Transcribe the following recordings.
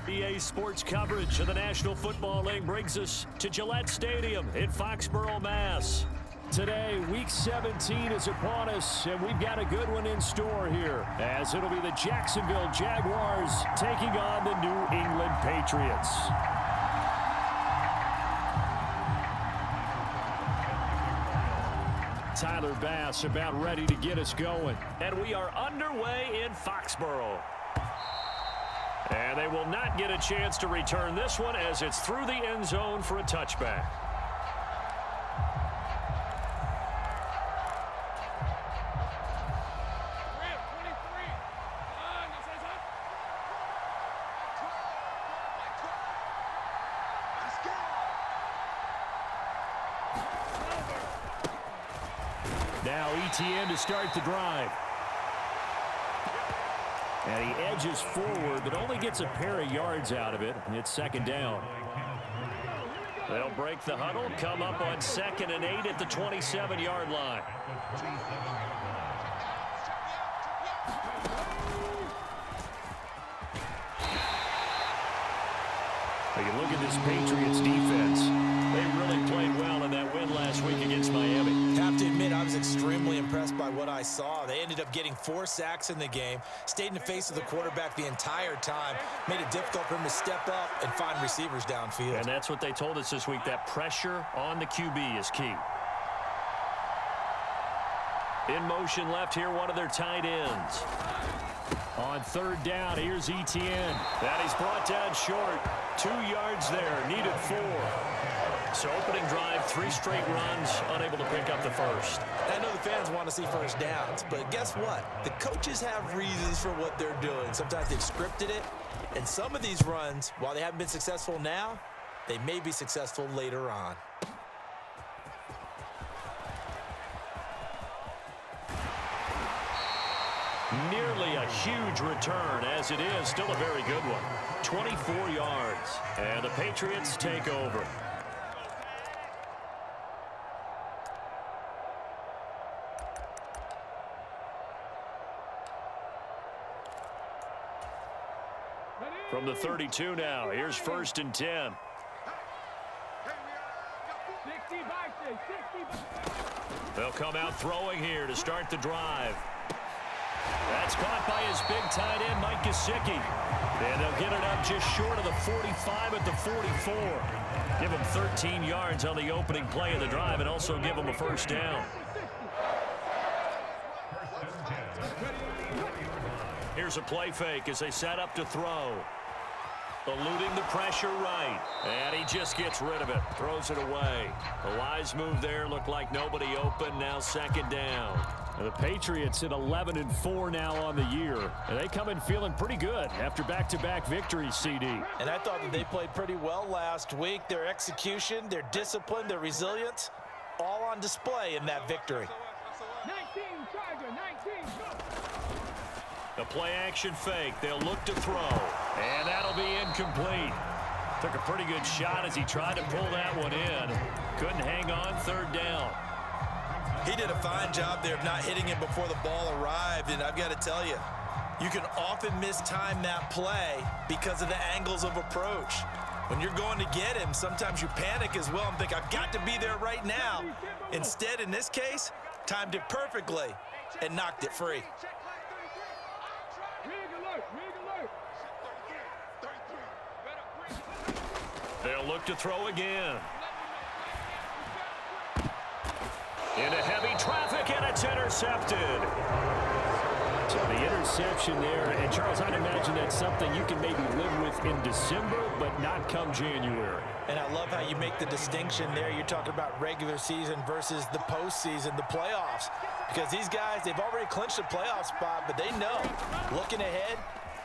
EA Sports coverage of the National Football League brings us to Gillette Stadium in Foxborough, Mass. Today, Week 17 is upon us, and we've got a good one in store here, as it'll be the Jacksonville Jaguars taking on the New England Patriots. Tyler Bass about ready to get us going. And we are underway in Foxborough. And they will not get a chance to return this one as it's through the end zone for a touchback. Now ETN to start the drive. And he edges forward, but only gets a pair of yards out of it. And it's second down. They'll break the huddle, come up on 2nd and 8 at the 27-yard line. You look at this Patriots defense. They really played well in that win last week against Miami. Have to admit, I was extremely impressed by what I saw. They ended up getting 4 sacks in the game, stayed in the face of the quarterback the entire time, made it difficult for him to step up and find receivers downfield. And that's what they told us this week, that pressure on the QB is key. In motion left here, one of their tight ends. On 3rd down, here's ETN. That he's brought down short. 2 yards there, needed 4. So opening drive, 3 straight runs, unable to pick up the first. I know the fans want to see first downs, but guess what? The coaches have reasons for what they're doing. Sometimes they've scripted it, and some of these runs, while they haven't been successful now, they may be successful later on. Nearly a huge return, as it is still a very good one. 24 yards, and the Patriots take over. From the 32 now, here's 1st and 10. They'll come out throwing here to start the drive. That's caught by his big tight end, Mike Gesicki. And they'll get it up just short of the 45 at the 44. Give him 13 yards on the opening play of the drive and also give him a first down. Here's a play fake as they set up to throw. Eluding the pressure right. And he just gets rid of it. Throws it away. A wise move there. Looked like nobody open. Now 2nd down. The Patriots at 11-4 now on the year. And they come in feeling pretty good after back-to-back victories, CD. And I thought that they played pretty well last week. Their execution, their discipline, their resilience, all on display in that victory. 19, Charger, 19, go. The play-action fake. They'll look to throw. And that'll be incomplete. Took a pretty good shot as he tried to pull that one in. Couldn't hang on 3rd down. He did a fine job there of not hitting him before the ball arrived, and I've got to tell you, you can often mistime that play because of the angles of approach. When you're going to get him, sometimes you panic as well and think, I've got to be there right now. Instead, in this case, timed it perfectly and knocked it free. They'll look to throw again. Into heavy traffic, and it's intercepted. So the interception there, and Charles, I'd imagine that's something you can maybe live with in December, but not come January. And I love how you make the distinction there. You're talking about regular season versus the postseason, the playoffs. Because these guys, they've already clinched a playoff spot, but they know, looking ahead,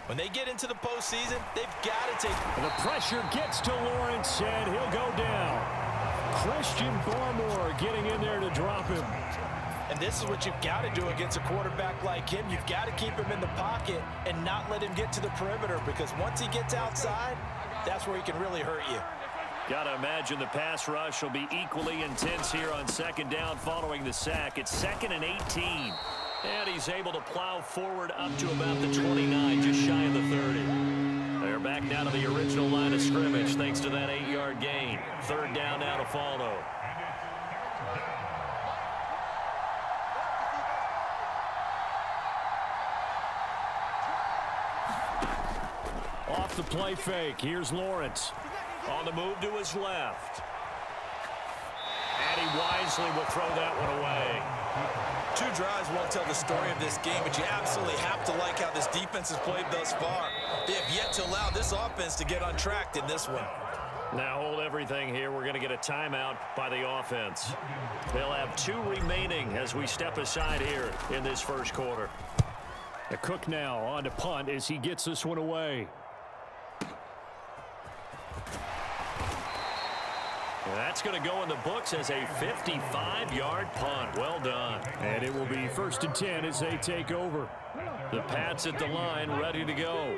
when they get into the postseason, they've got to take. And the pressure gets to Lawrence, and he'll go down. Christian Barmore getting in there to drop him. And this is what you've got to do against a quarterback like him. You've got to keep him in the pocket and not let him get to the perimeter, because once he gets outside, that's where he can really hurt you. Got to imagine the pass rush will be equally intense here on 2nd down following the sack. It's 2nd and 18. And he's able to plow forward up to about the 29, just shy of the 30. They're back down to the original line of scrimmage thanks to that 8-yard gain. Third down now to follow. Off the play fake. Here's Lawrence. On the move to his left. And he wisely will throw that one away. 2 drives won't tell the story of this game, but you absolutely have to like how this defense has played thus far. They have yet to allow this offense to get untracked in this one. Now hold everything here. We're going to get a timeout by the offense. They'll have 2 remaining as we step aside here in this first quarter. The Cook now on to punt as he gets this one away. That's going to go in the books as a 55-yard punt. Well done. And it will be 1st and 10 as they take over. The Pats at the line ready to go.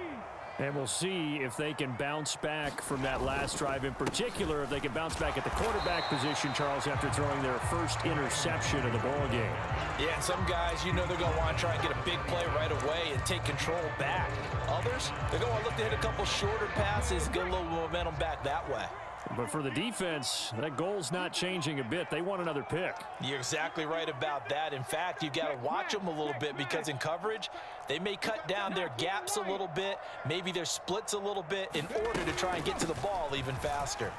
And we'll see if they can bounce back from that last drive. In particular, if they can bounce back at the quarterback position, Charles, after throwing their first interception of the ball game. Yeah, some guys, you know they're going to want to try and get a big play right away and take control back. Others, they're going to look to hit a couple shorter passes, get a little momentum back that way. But for the defense, that goal's not changing a bit. They want another pick. You're exactly right about that. In fact, you've got to watch them a little bit because in coverage, they may cut down their gaps a little bit, maybe their splits a little bit in order to try and get to the ball even faster.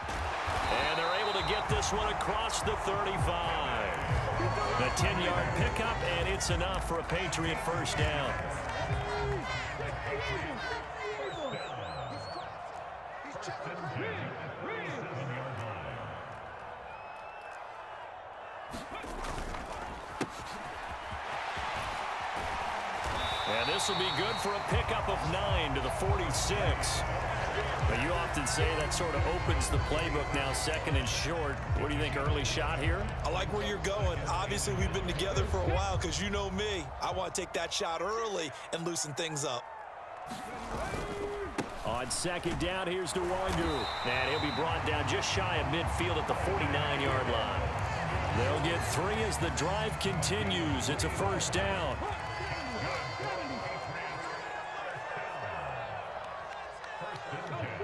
And they're able to get this one across the 35. The 10-yard pickup, and it's enough for a Patriot first down. And this will be good for a pickup of 9 to the 46. But you often say that sort of opens the playbook now, 2nd and short. What do you think, early shot here? I like where you're going. Obviously, we've been together for a while because you know me. I want to take that shot early and loosen things up. On 2nd down, here's Nwangu. And he'll be brought down just shy of midfield at the 49-yard line. They'll get 3 as the drive continues. It's a first down.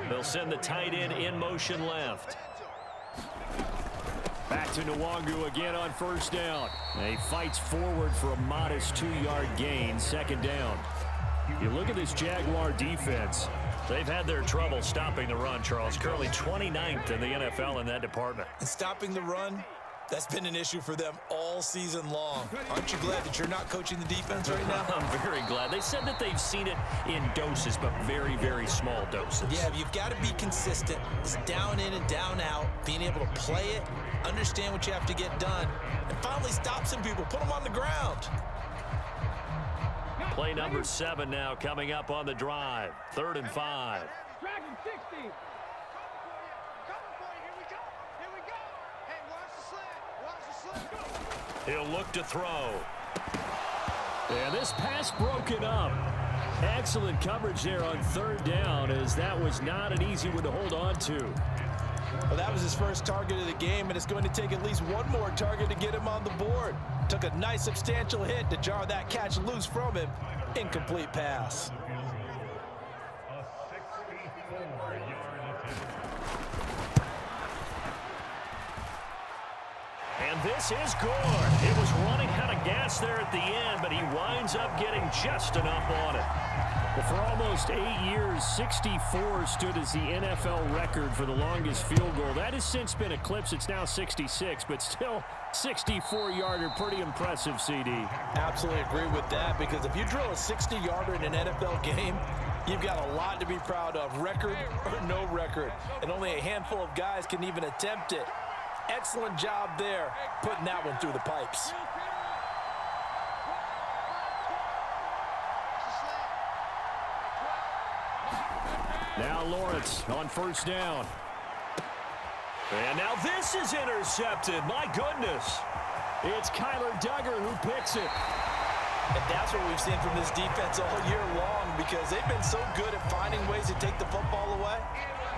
They'll send the tight end in motion left. Back to Nwangu again on first down. He fights forward for a modest 2-yard gain, 2nd down. You look at this Jaguar defense. They've had their trouble stopping the run, Charles. Currently 29th in the NFL in that department. And stopping the run, that's been an issue for them all season long. Aren't you glad that you're not coaching the defense right now? I'm very glad. They said that they've seen it in doses, but very, very small doses. Yeah, you've got to be consistent. It's down in and down out, being able to play it, understand what you have to get done, and finally stop some people, put them on the ground. Play number 7 now coming up on the drive. 3rd and 5. Dragon 60. He'll look to throw. And this pass broken up. Excellent coverage there on 3rd down, as that was not an easy one to hold on to. Well, that was his first target of the game, and it's going to take at least one more target to get him on the board. Took a nice substantial hit to jar that catch loose from him. Incomplete pass. And this is good. It was running out of gas there at the end, but he winds up getting just enough on it. Well, for almost 8 years, 64 stood as the NFL record for the longest field goal. That has since been eclipsed. It's now 66, but still 64-yarder. Pretty impressive, CD. Absolutely agree with that, because if you drill a 60-yarder in an NFL game, you've got a lot to be proud of, record or no record. And only a handful of guys can even attempt it. Excellent job there, putting that one through the pipes. Now Lawrence on first down. And now this is intercepted. My goodness. It's Kyler Duggar who picks it. And that's what we've seen from this defense all year long, because they've been so good at finding ways to take the football away.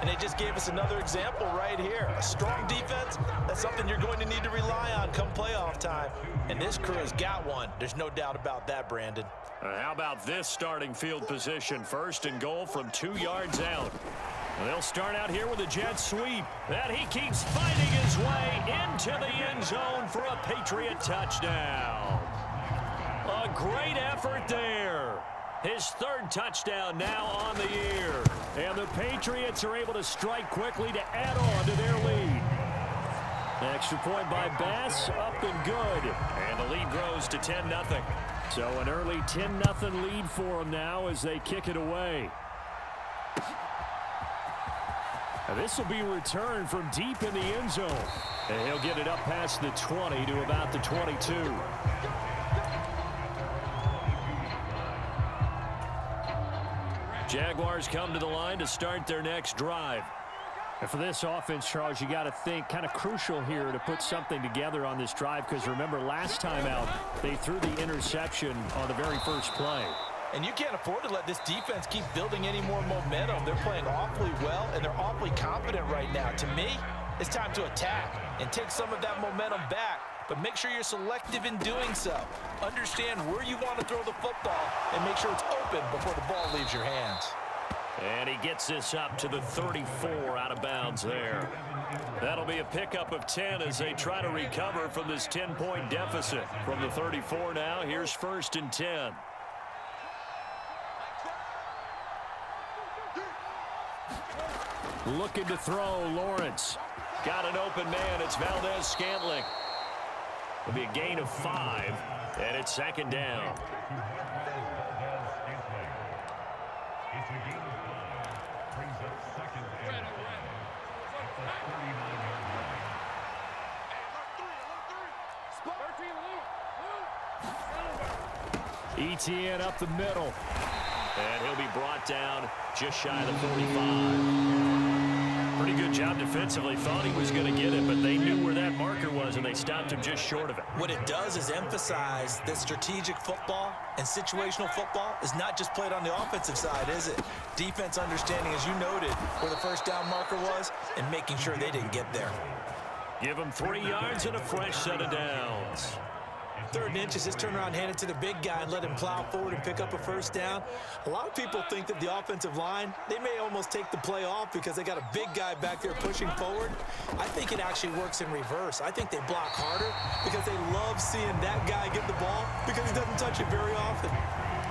And they just gave us another example right here. A strong defense, that's something you're going to need to rely on come playoff time. And this crew has got one. There's no doubt about that, Brandon. How about this starting field position? First and goal from 2 yards out. They'll start out here with a jet sweep. That he keeps fighting his way into the end zone for a Patriot touchdown. A great effort there. His third touchdown now on the year. And the Patriots are able to strike quickly to add on to their lead. Extra point by Bass, up and good. And the lead grows to 10-0. So an early 10-0 lead for them now as they kick it away. Now this will be returned from deep in the end zone. And he'll get it up past the 20 to about the 22. Jaguars come to the line to start their next drive. And for this offense, Charles, you got to think kind of crucial here to put something together on this drive, because remember last time out they threw the interception on the very first play. And you can't afford to let this defense keep building any more momentum. They're playing awfully well, and they're awfully confident right now. To me, it's time to attack and take some of that momentum back. But make sure you're selective in doing so. Understand where you want to throw the football and make sure it's open before the ball leaves your hands. And he gets this up to the 34 out of bounds there. That'll be a pickup of 10 as they try to recover from this 10-point deficit. From the 34 now, here's 1st and 10. Looking to throw, Lawrence. Got an open man, it's Valdez-Scantling. It'll be a gain of 5, and it's 2nd down. ETN up the middle. And he'll be brought down just shy of the 45. Pretty good job defensively. Thought he was going to get it, but they knew where that marker was, and they stopped him just short of it. What it does is emphasize that strategic football and situational football is not just played on the offensive side, is it? Defense understanding, as you noted, where the first down marker was and making sure they didn't get there. Give him 3 yards and a fresh set of downs. 3rd and inches, just turn around, hand it to the big guy and let him plow forward and pick up a first down. A lot of people think that the offensive line, they may almost take the play off because they got a big guy back there pushing forward. I think it actually works in reverse. I think they block harder because they love seeing that guy get the ball because he doesn't touch it very often.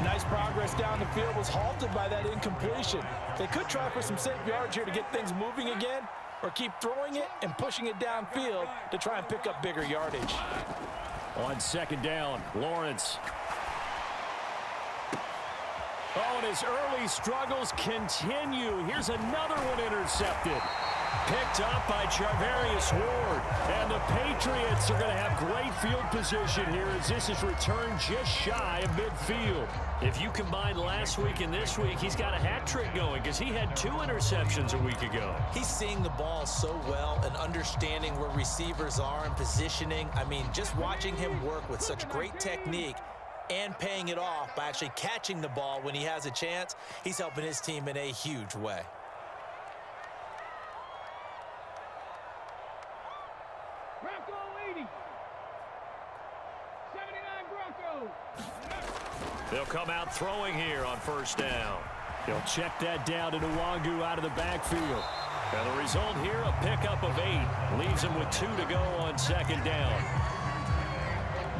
Nice progress down the field was halted by that incompletion. They could try for some safe yards here to get things moving again, or keep throwing it and pushing it downfield to try and pick up bigger yardage. On 2nd down, Lawrence. Oh, and his early struggles continue. Here's another one intercepted. Picked up by Charvarius Ward. And the Patriots are going to have great field position here as this is returned just shy of midfield. If you combine last week and this week, he's got a hat trick going because he had 2 interceptions a week ago. He's seeing the ball so well and understanding where receivers are and positioning. I mean, just watching him work with such great technique and paying it off by actually catching the ball when he has a chance, he's helping his team in a huge way. Bronco 80. 79 Broncos. They'll come out throwing here on 1st down. He'll check that down to Nwangu out of the backfield. And the result here, a pickup of 8. Leaves him with 2 to go on 2nd down.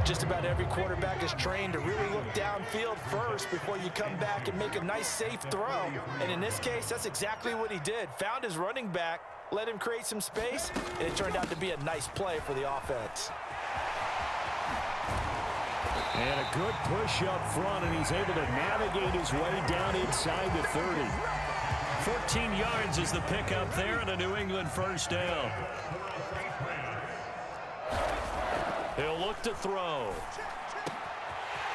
Just about every quarterback is trained to really look downfield first before you come back and make a nice, safe throw. And in this case, that's exactly what he did. Found his running back, let him create some space, and it turned out to be a nice play for the offense. And a good push up front, and he's able to navigate his way down inside the 30. 14 yards is the pickup there, and a New England 1st down. He'll look to throw.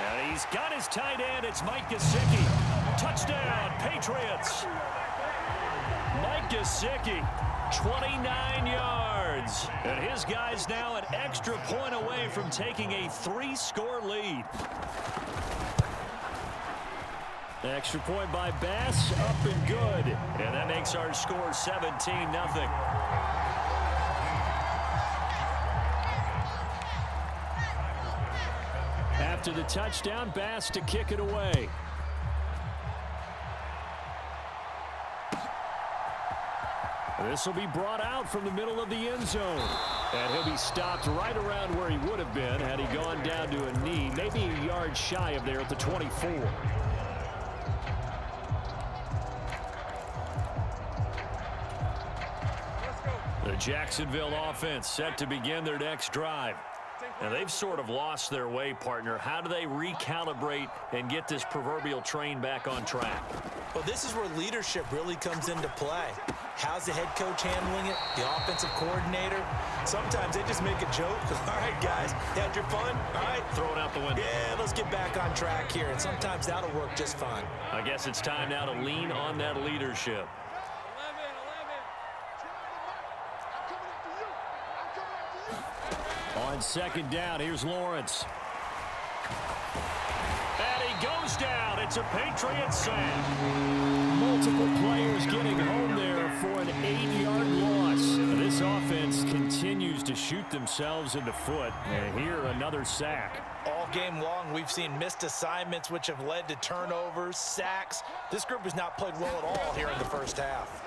And he's got his tight end. It's Mike Gesicki. Touchdown, Patriots. Mike Gesicki, 29 yards. And his guys now an extra point away from taking a 3-score lead. Extra point by Bass, up and good. And that makes makes our score 17-0. After the touchdown, Bass to kick it away. This will be brought out from the middle of the end zone. And he'll be stopped right around where he would have been had he gone down to a knee, maybe a yard shy of there at the 24. The Jacksonville offense set to begin their next drive. And they've sort of lost their way, partner. How do they recalibrate and get this proverbial train back on track? Well, this is where leadership really comes into play. How's the head coach handling it? The offensive coordinator? Sometimes they just make a joke. All right, guys, you had your fun? All right. Throw it out the window. Yeah, let's get back on track here. And sometimes that'll work just fine. I guess it's time now to lean on that leadership. On second down, here's Lawrence. And he goes down. It's a Patriots sack. Multiple players getting home there for an 8-yard loss. This offense continues to shoot themselves in the foot. And here, another sack. All game long, we've seen missed assignments, which have led to turnovers, sacks. This group has not played well at all here in the first half.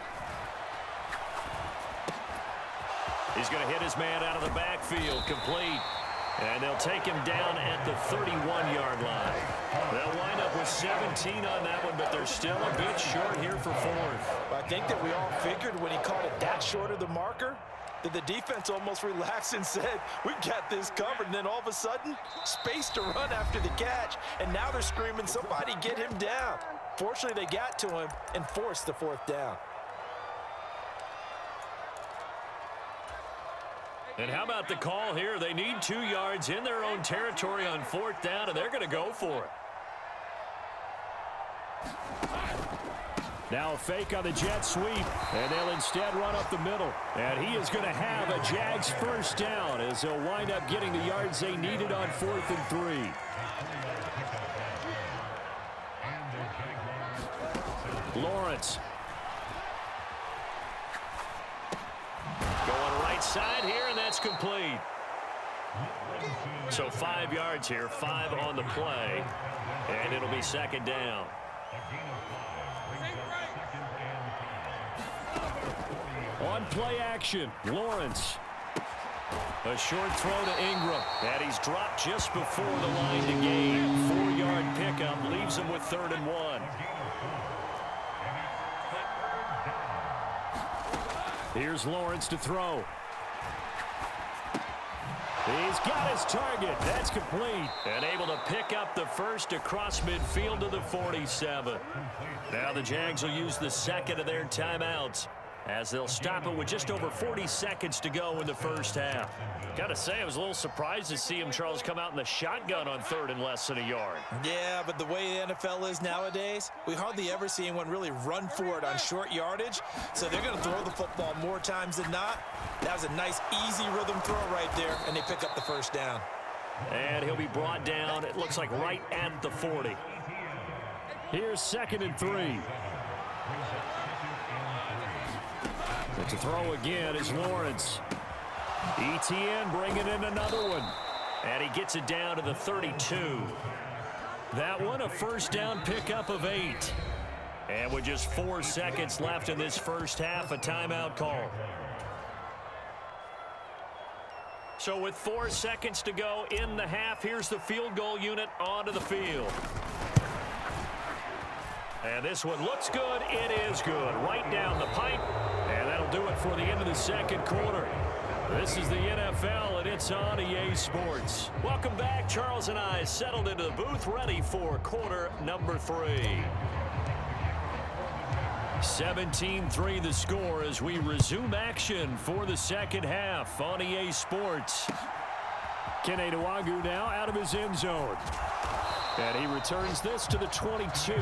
He's going to hit his man out of the backfield, complete. And they'll take him down at the 31-yard line. They'll wind up with 17 on that one, but they're still a bit short here for fourth. I think that we all figured when he called it that short of the marker, that the defense almost relaxed and said, we got this covered. And then all of a sudden, space to run after the catch. And now they're screaming, somebody get him down. Fortunately, they got to him and forced the fourth down. And how about the call here? They need 2 yards in their own territory on fourth down, and they're going to go for it. Now a fake on the jet sweep, and they'll instead run up the middle. And he is going to have a Jags first down as they'll wind up getting the yards they needed on 4th and 3. Lawrence. Going right side here, and that's complete. So 5 yards here, 5 on the play, and it'll be second down. On play action, Lawrence. A short throw to Ingram, and he's dropped just before the line to gain. 4-yard pickup leaves him with 3rd and 1. Here's Lawrence to throw. He's got his target. That's complete. And able to pick up the first across midfield to the 47. Now the Jags will use the second of their timeouts as they'll stop it with just over 40 seconds to go in the first half. Got to say, I was a little surprised to see him, Charles, come out in the shotgun on 3rd and less than a yard. Yeah, but the way the NFL is nowadays, we hardly ever see anyone really run for it on short yardage. So they're going to throw the football more times than not. That was a nice, easy rhythm throw right there, and they pick up the first down. And he'll be brought down, it looks like right at the 40. Here's 2nd and 3. But to throw again is Lawrence. ETN bringing in another one. And he gets it down to the 32. That one, a first down pickup of 8. And with just 4 seconds left in this first half, a timeout call. So with 4 seconds to go in the half, here's the field goal unit onto the field. And this one looks good. It is good. Right down the pipe. And that'll do it for the end of the second quarter. This is the NFL, and it's on EA Sports. Welcome back. Charles and I settled into the booth, ready for quarter number 3. 17-3 the score as we resume action for the second half on EA Sports. Kene Nwangwu now out of his end zone. And he returns this to the 22.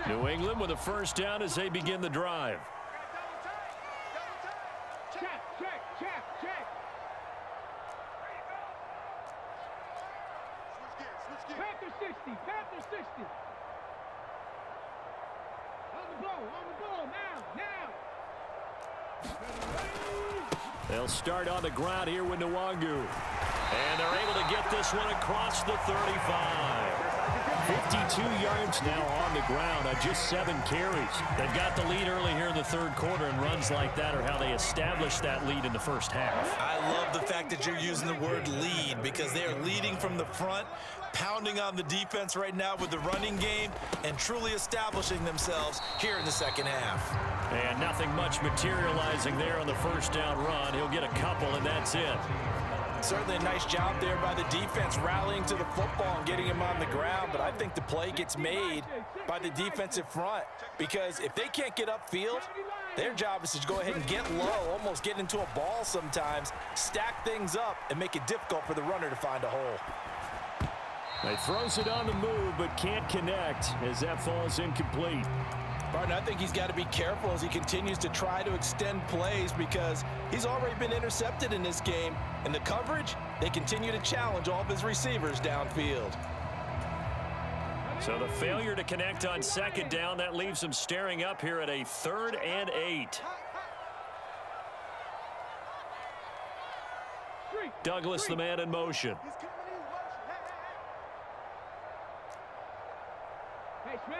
New England with a first down as they begin the drive. Check, check, check, check. Panther 60. Panther 60. On the ball, now. They'll start on the ground here with Nwangu. And they're able to get this one across the 35. 52 yards now on the ground on just 7 carries. They've got the lead early here in the third quarter, and runs like that are how they established that lead in the first half. I love the fact that you're using the word lead, because they are leading from the front, pounding on the defense right now with the running game, and truly establishing themselves here in the second half. And nothing much materializing there on the first down run. He'll get a couple, and that's it. Certainly a nice job there by the defense, rallying to the football and getting him on the ground. But I think the play gets made by the defensive front, because if they can't get upfield, their job is to go ahead and get low, almost get into a ball sometimes, stack things up, and make it difficult for the runner to find a hole. He throws it on the move, but can't connect as that falls incomplete. Barton, I think he's got to be careful as he continues to try to extend plays, because he's already been intercepted in this game. And the coverage, they continue to challenge all of his receivers downfield. So the failure to connect on second down, that leaves them staring up here at a 3rd and 8. Douglas, the man in motion.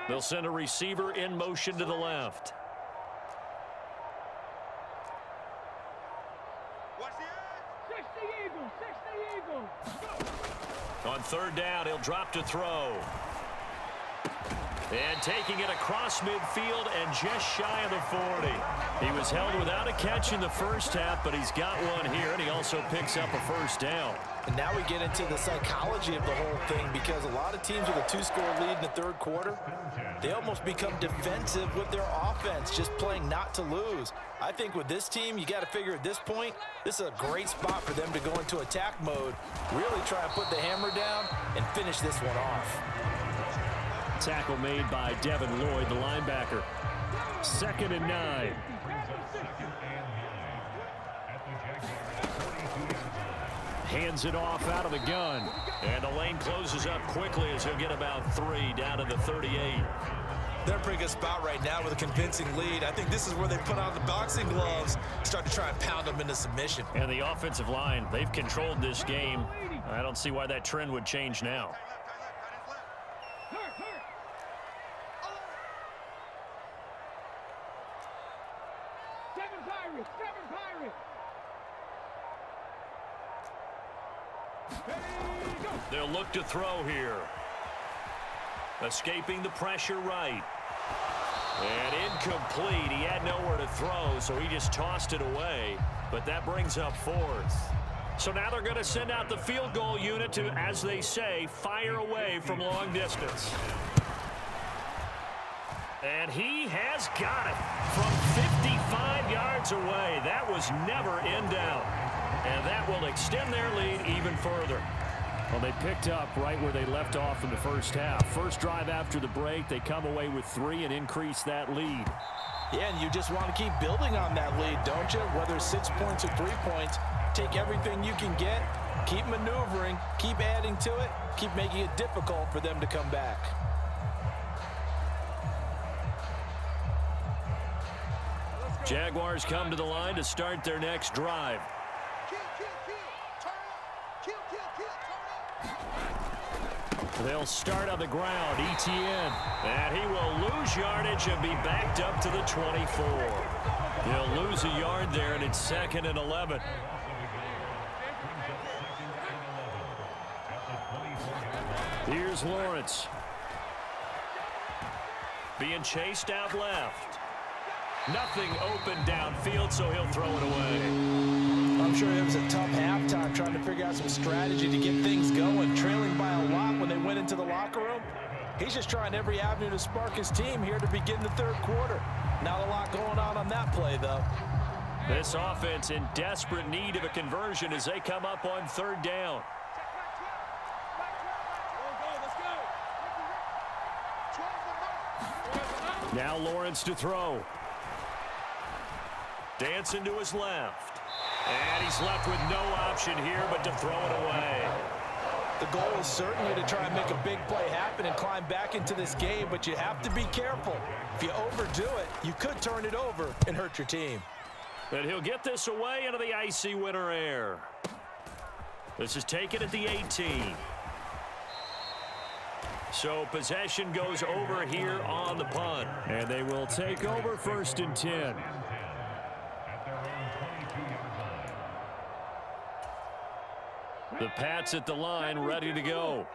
They'll send a receiver in motion to the left. On 3rd down, he'll drop to throw. And taking it across midfield and just shy of the 40. He was held without a catch in the first half, but he's got one here, and he also picks up a first down. And now we get into the psychology of the whole thing, because a lot of teams with a 2-score lead in the third quarter, they almost become defensive with their offense, just playing not to lose. I think with this team, you got to figure at this point, this is a great spot for them to go into attack mode, really try and put the hammer down and finish this one off. Tackle made by Devin Lloyd, the linebacker. 2nd and 9. Hands it off out of the gun. And the lane closes up quickly as he'll get about 3 down to the 38. They're in a pretty good spot right now with a convincing lead. I think this is where they put on the boxing gloves, start to try and pound them into submission. And the offensive line, they've controlled this game. I don't see why that trend would change now. They'll look to throw here. Escaping the pressure right. And incomplete. He had nowhere to throw, so he just tossed it away. But that brings up 4th. So now they're going to send out the field goal unit to, as they say, fire away from long distance. And he has got it from 55 yards away. That was never in doubt. And that will extend their lead even further. Well, they picked up right where they left off in the first half. First drive after the break, they come away with 3 and increase that lead. Yeah, and you just want to keep building on that lead, don't you? Whether it's 6 points or 3 points, take everything you can get, keep maneuvering, keep adding to it, keep making it difficult for them to come back. Jaguars come to the line to start their next drive. They'll start on the ground. Etienne. And he will lose yardage and be backed up to the 24. He'll lose a yard there, and it's 2nd and 11. Here's Lawrence. Being chased out left. Nothing open downfield, so he'll throw it away. I'm sure it was a tough halftime trying to figure out some strategy to get things going, trailing by a lot when they went into the locker room. He's just trying every avenue to spark his team here to begin the third quarter. Not a lot going on that play, though. This offense in desperate need of a conversion as they come up on 3rd down. Now Lawrence to throw. Dancing to his left. And he's left with no option here but to throw it away. The goal is certainly to try and make a big play happen and climb back into this game, but you have to be careful. If you overdo it, you could turn it over and hurt your team. And he'll get this away into the icy winter air. This is taken at the 18. So possession goes over here on the punt. And they will take over 1st and 10. The Pats at the line, ready to go.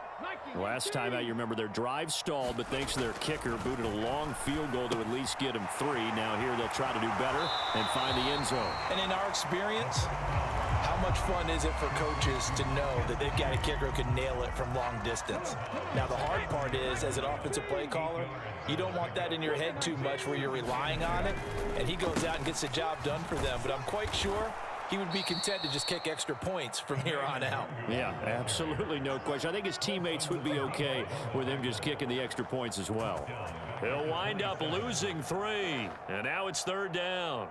Last time out, you remember their drive stalled, but thanks to their kicker, booted a long field goal to at least get him 3. Now here they'll try to do better and find the end zone. And in our experience, how much fun is it for coaches to know that they've got a kicker who can nail it from long distance? Now, the hard part is, as an offensive play caller, you don't want that in your head too much where you're relying on it, and he goes out and gets the job done for them. But I'm quite sure he would be content to just kick extra points from here on out. Yeah, absolutely no question. I think his teammates would be okay with him just kicking the extra points as well. He'll wind up losing 3, and now it's 3rd down.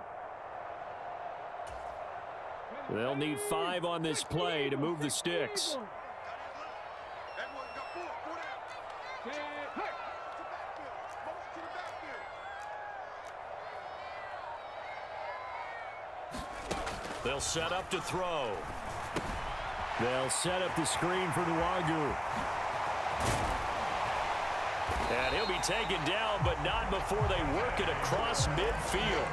They'll need 5 on this play to move the sticks. They'll set up to throw. They'll set up the screen for Nwagu. And he'll be taken down, but not before they work it across midfield.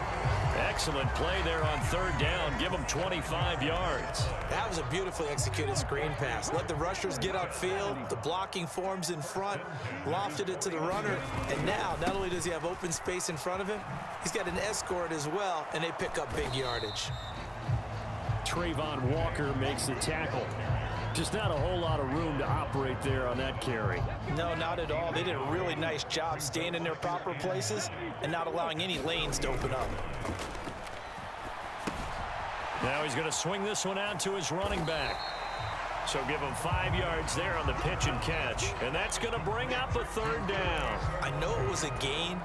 Excellent play there on 3rd down. Give them 25 yards. That was a beautifully executed screen pass. Let the rushers get upfield. The blocking forms in front. Lofted it to the runner. And now, not only does he have open space in front of him, he's got an escort as well, and they pick up big yardage. Trayvon Walker makes the tackle. Just not a whole lot of room to operate there on that carry. No, not at all. They did a really nice job staying in their proper places and not allowing any lanes to open up. Now he's going to swing this one out to his running back. So give him 5 yards there on the pitch and catch. And that's going to bring up a 3rd down. I know it was a gain,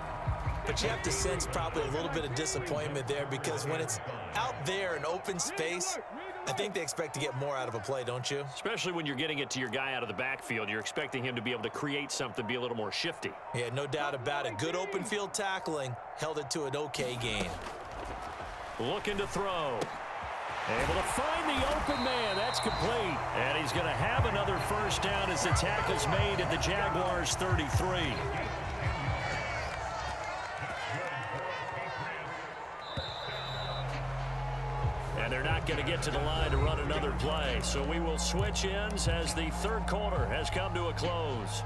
but you have to sense probably a little bit of disappointment there because when it's out there in open space, I think they expect to get more out of a play, don't you? Especially when you're getting it to your guy out of the backfield. You're expecting him to be able to create something, be a little more shifty. Yeah, no doubt about it. Good open field tackling held it to an okay gain. Looking to throw. Able to find the open man. That's complete. And he's going to have another 1st down as the tackle's made at the Jaguars' 33. And they're not going to get to the line to run another play. So we will switch ends as the 3rd quarter has come to a close.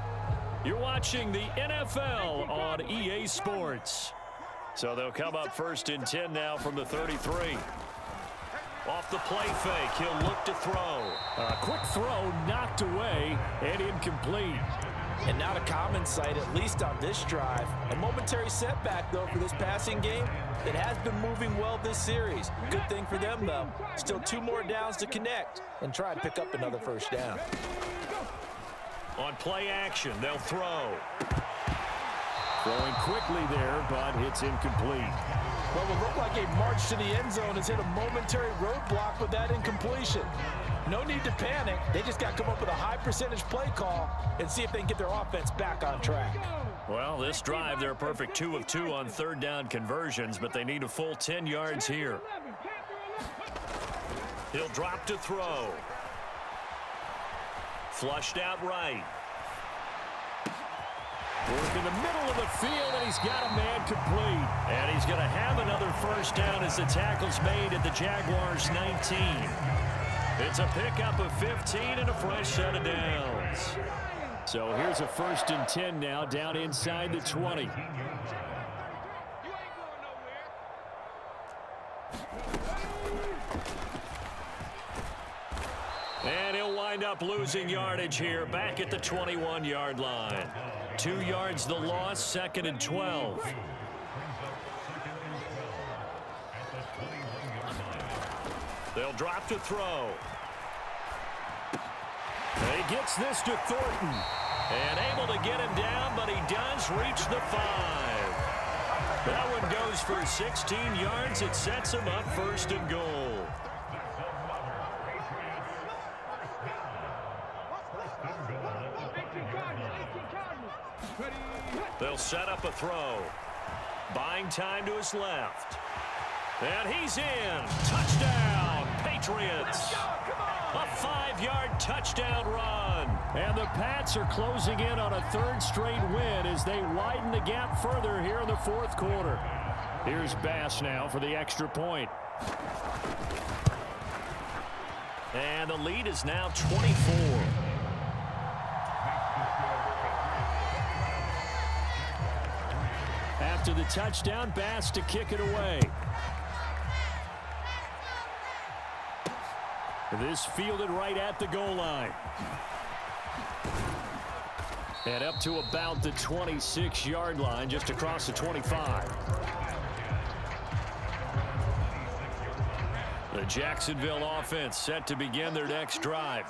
You're watching the NFL on EA Sports. So they'll come up 1st and 10 now from the 33. Off the play fake, he'll look to throw. A quick throw knocked away and incomplete. And not a common sight, at least on this drive. A momentary setback, though, for this passing game that has been moving well this series. Good thing for them, though. Still 2 more downs to connect and try and pick up another 1st down. On play action, they'll throw. Throwing quickly there, but it's incomplete. Well, it will look like a march to the end zone has hit a momentary roadblock with that incompletion. No need to panic. They just got to come up with a high percentage play call and see if they can get their offense back on track. Well, this drive, they're a perfect 2 of 2 on 3rd down conversions, but they need a full 10 yards here. He'll drop to throw. Flushed out right. Work in the middle of the field, and he's got a man complete. And he's going to have another 1st down as the tackle's made at the Jaguars' 19. It's a pickup of 15 and a fresh set of downs. So here's a 1st and 10 now, down inside the 20. And he'll wind up losing yardage here, back at the 21-yard line. 2 yards the loss, 2nd and 12. They'll drop to throw. And he gets this to Thornton. And able to get him down, but he does reach the 5. That one goes for 16 yards. It sets him up 1st and goal. They'll set up a throw. Buying time to his left. And he's in. Touchdown, Patriots. A 5-yard touchdown run. And the Pats are closing in on a third straight win as they widen the gap further here in the fourth quarter. Here's Bass now for the extra point. And the lead is now 24. After the touchdown, Bass to kick it away. This fielded right at the goal line. And up to about the 26-yard line, just across the 25. The Jacksonville offense set to begin their next drive.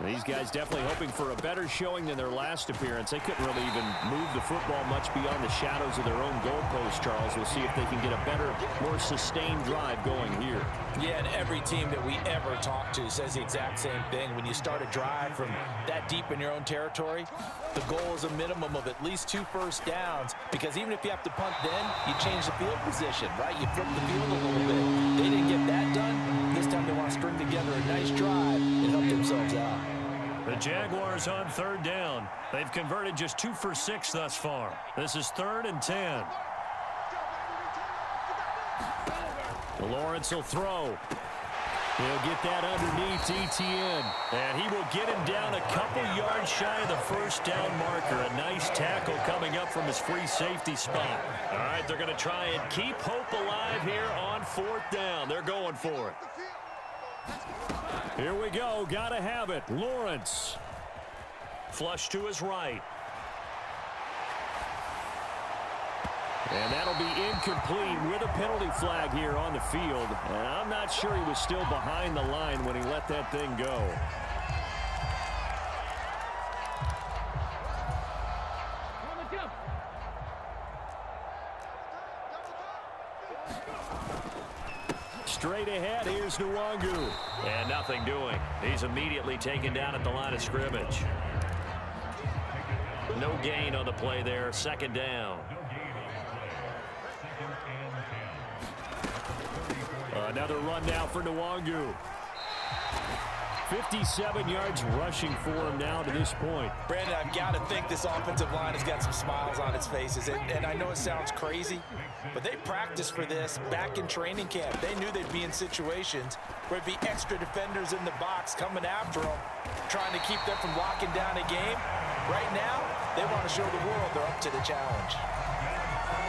These guys definitely hoping for a better showing than their last appearance. They couldn't really even move the football much beyond the shadows of their own goalpost, Charles. We'll see if they can get a better, more sustained drive going here. Yeah, and every team that we ever talk to says the exact same thing. When you start a drive from that deep in your own territory, the goal is a minimum of at least 2 first downs, because even if you have to punt then, you change the field position, right? You flip the field a little bit. They didn't get that done. This time they want to string together a nice drive and help themselves out. The Jaguars on third down. They've converted just 2 for 6 thus far. This is 3rd and 10. Lawrence will throw. He'll get that underneath Etienne. And he will get him down a couple yards shy of the first down marker. A nice tackle coming up from his free safety spot. All right, they're going to try and keep hope alive here on 4th down. They're going for it. Here we go. Got to have it. Lawrence. Flush to his right. And that'll be incomplete with a penalty flag here on the field. And I'm not sure he was still behind the line when he let that thing go. Straight ahead, here's Nwangu. And nothing doing. He's immediately taken down at the line of scrimmage. No gain on the play there. 2nd down. Another run now for Nwangu. 57 yards rushing for him now to this point. Brandon, I've got to think this offensive line has got some smiles on its faces. And I know it sounds crazy, but they practiced for this back in training camp. They knew they'd be in situations where it'd be extra defenders in the box coming after them, trying to keep them from locking down a game. Right now, they want to show the world they're up to the challenge.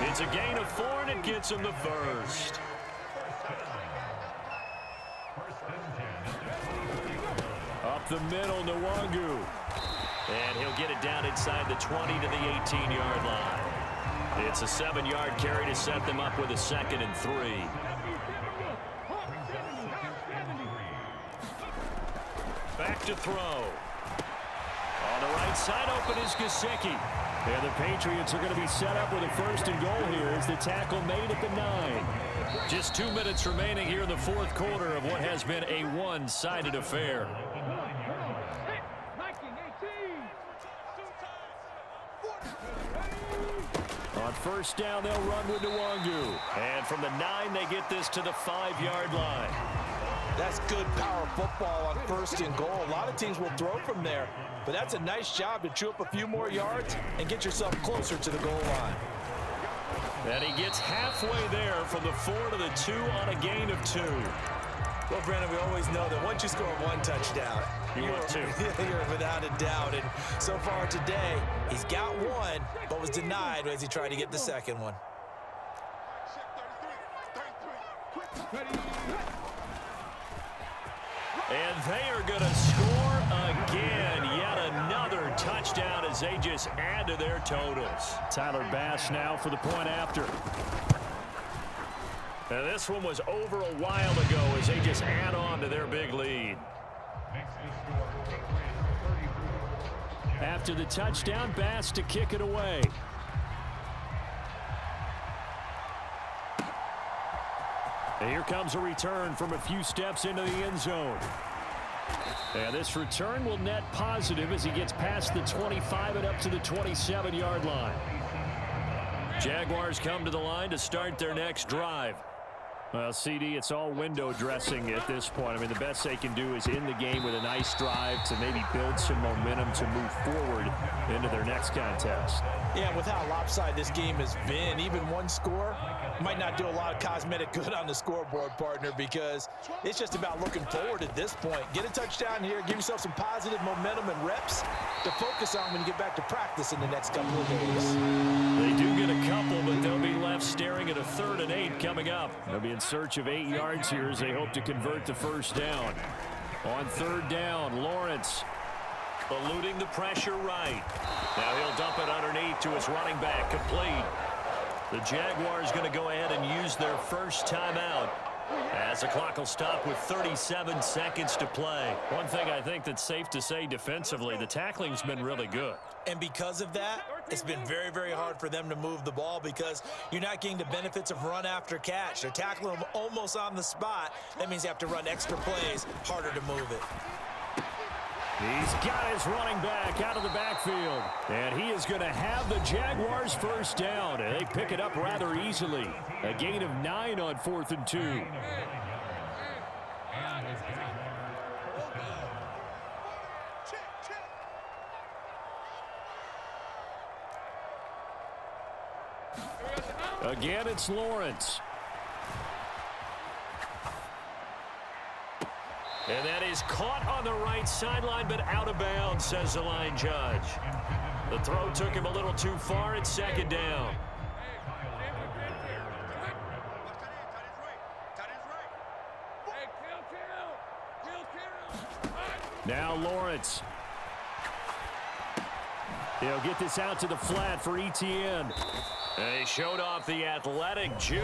It's a gain of 4, and it gets them the first. Up the middle, Nwangu. And he'll get it down inside the 20 to the 18-yard line. It's a 7-yard carry to set them up with a 2nd and 3. Back to throw. On the right side, open is Gesicki. And the Patriots are going to be set up with a 1st and goal here as the tackle made at the 9. Just 2 minutes remaining here in the 4th quarter of what has been a one-sided affair. On 1st down, they'll run with Nwangu. And from the 9, they get this to the 5-yard line. That's good power football on 1st and goal. A lot of teams will throw from there, but that's a nice job to chew up a few more yards and get yourself closer to the goal line. And he gets halfway there from the 4 to the 2 on a gain of 2. Well, Brandon, we always know that once you score 1 touchdown, you want 2. You're without a doubt. And so far today, he's got 1, but was denied as he tried to get the 2nd one. And they are going to score again. Yet another touchdown as they just add to their totals. Tyler Bass now for the point after. And this one was over a while ago as they just add on to their big lead. After the touchdown, Bass to kick it away. And here comes a return from a few steps into the end zone. And this return will net positive as he gets past the 25 and up to the 27-yard line. Jaguars come to the line to start their next drive. Well, CD, it's all window dressing at this point. I mean, the best they can do is end the game with a nice drive to maybe build some momentum to move forward into their next contest. Yeah, with how lopsided this game has been, even one score might not do a lot of cosmetic good on the scoreboard, partner, because it's just about looking forward at this point. Get a touchdown here, give yourself some positive momentum and reps to focus on when you get back to practice in the next couple of days. They do get a couple, but they'll be left staring at a 3rd and 8 coming up. They'll be in search of 8 yards here as they hope to convert the first down. On 3rd down, Lawrence eluding the pressure right. Now he'll dump it underneath to his running back, complete. The Jaguars going to go ahead and use their first timeout as the clock will stop with 37 seconds to play. One thing I think that's safe to say defensively, the tackling's been really good. And because of that, it's been very, very hard for them to move the ball because you're not getting the benefits of run after catch. They're tackling them almost on the spot. That means you have to run extra plays, harder to move it. He's got his running back out of the backfield. And he is going to have the Jaguars first down. And they pick it up rather easily. A gain of 9 on 4th and 2. Again, it's Lawrence. And that is caught on the right sideline, but out of bounds, says the line judge. The throw took him a little too far. It's 2nd down. Now Lawrence. He'll get this out to the flat for Etienne. They showed off the athletic juke.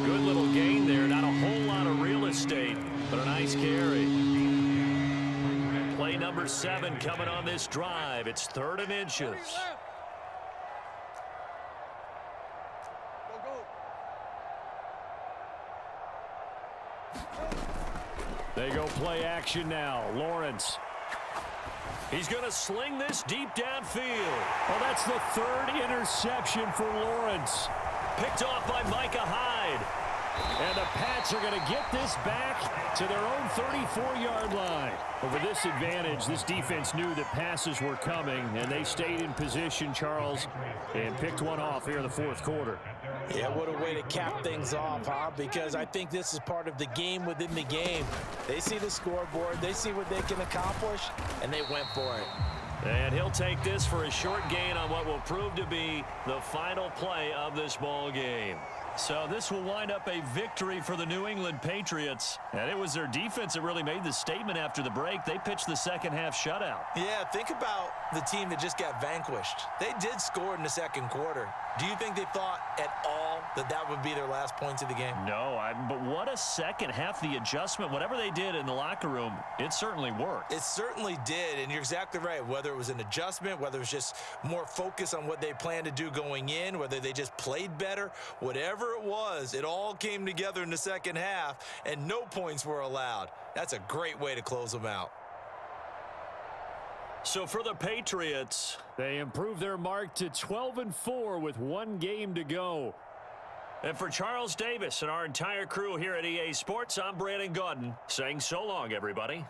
Good little gain there. Not a whole lot of real estate, but a nice carry. Play number 7 coming on this drive. It's 3rd and inches. They go play action now. Lawrence. He's going to sling this deep downfield. Oh, that's the 3rd interception for Lawrence. Picked off by Micah Hyde. And the Pats are going to get this back to their own 34-yard line. But with this advantage, this defense knew that passes were coming, and they stayed in position, Charles, and picked one off here in the 4th quarter. Yeah, what a way to cap things off, huh? Because I think this is part of the game within the game. They see the scoreboard, they see what they can accomplish, and they went for it. And he'll take this for a short gain on what will prove to be the final play of this ball game. So this will wind up a victory for the New England Patriots. And it was their defense that really made the statement after the break. They pitched the second half shutout. Yeah, think about the team that just got vanquished. They did score in the 2nd quarter. Do you think they thought at all that that would be their last points of the game? No, but what a second half. The adjustment, whatever they did in the locker room, it certainly worked. It certainly did, and you're exactly right. Whether it was an adjustment, whether it was just more focus on what they planned to do going in, whether they just played better, whatever it was, it all came together in the second half, and no points were allowed. That's a great way to close them out. So for the Patriots, they improve their mark to 12-4 with 1 game to go. And for Charles Davis and our entire crew here at EA Sports, I'm Brandon Gaudin saying so long, everybody.